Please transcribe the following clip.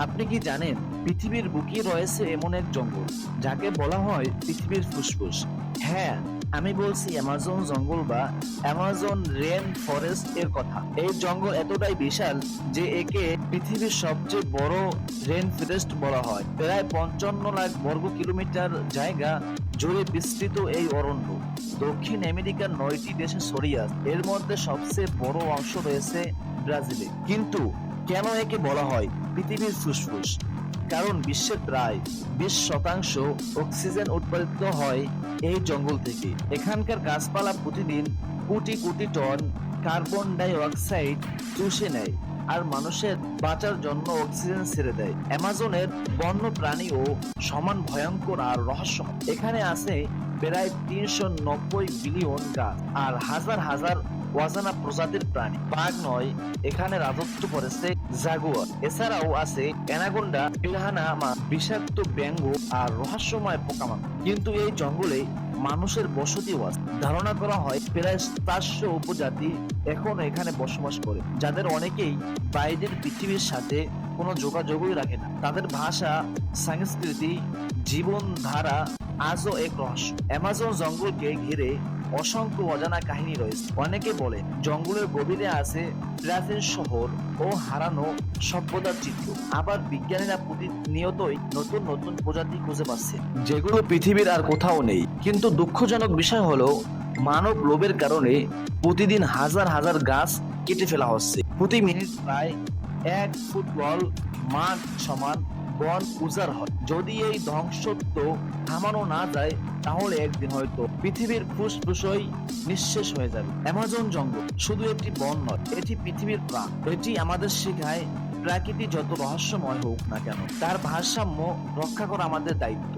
আপনি কি জানেন পৃথিবীর বুকে রয়েছে এমন এক জঙ্গল যাকে বলা হয় পৃথিবীর ফুসফুস? হ্যাঁ, আমি বলছি অ্যামাজন জঙ্গল বা অ্যামাজন রেন ফরেস্ট এর কথা। এই জঙ্গল এতটাই বিশাল যে একে পৃথিবীর সবচেয়ে বড় রেন ফরেস্ট বলা হয়। প্রায় 55 লাখ বর্গ কিলোমিটার জায়গা জুড়ে বিস্তৃত এই অরণ্য দক্ষিণ আমেরিকার 9টি দেশে ছড়িয়ে আছে। এর মধ্যে সবচেয়ে বড় অংশ রয়েছে ব্রাজিলে। কিন্তু কেন একে বলা হয় পৃথিবীর ফুসফুস? কারণ বিশ্বের প্রায় 20% অক্সিজেন উৎপাদিত হয় এই জঙ্গল থেকে। এখানকার গাছপালা প্রতিদিন crore crore ton carbon die oxide চুষে নেয় আর মানুষের বাঁচার জন্য অক্সিজেন ছেড়ে দেয়। অ্যামাজনের বন্য প্রাণীও সমান ভয়ঙ্কর আর রহস্য। এখানে আছে প্রায় 390 বিলিয়ন গাছ আর হাজার হাজার অজানা প্রজাতির প্রাণী। বাঘ নয়, এখানে রাজত্ব করেছে জাগুয়ার। এছাড়াও আছে অ্যানাকোন্ডা, পিরানহা, বিষাক্ত ব্যাঙ আর রহস্যময় পোকামাকড়। কিন্তু এই জঙ্গলে মানুষের বসতিও আছে। ধারণা করা হয় প্রায় 400 উপজাতি এখনো এখানে বসবাস করে, যাদের অনেকেই বাইরের পৃথিবীর সাথে কোনো যোগাযোগই রাখে না। তাদের ভাষা, সংস্কৃতি, জীবনধারা আজও এক রহস্য। অ্যামাজন জঙ্গলকে ঘিরে অসংখ্য অজানা কাহিনী রয়েছে। অনেকে বলে জঙ্গলের গভীরে আছে প্রাচীন শহর ও হারানো সভ্যতার চিত্র। আবার বিজ্ঞানীরা প্রতিনিয়তই নতুন নতুন প্রজাতি খুঁজে পাচ্ছে, যেগুলো পৃথিবীর আর কোথাও নেই। কিন্তু দুঃখজনক বিষয় হলো মানব লোভের কারণে প্রতিদিন হাজার হাজার গাছ কেটে ফেলা হচ্ছে। প্রতি মিনিট প্রায় 1 ফুটবল মাঠ সমান বন উজাড় হয়। যদি এই ধ্বংসত্ব থামানো না যায় তাহলে একদিন হয়তো পৃথিবীর ফুসফুসই নিঃশেষ হয়ে যাবে। অ্যামাজন জঙ্গল শুধু একটি বন নয়, এটি পৃথিবীর প্রাণ। এটি আমাদের শেখায় প্রকৃতি যত রহস্যময় হোক না কেন, তার ভারসাম্য রক্ষা করা আমাদের দায়িত্ব।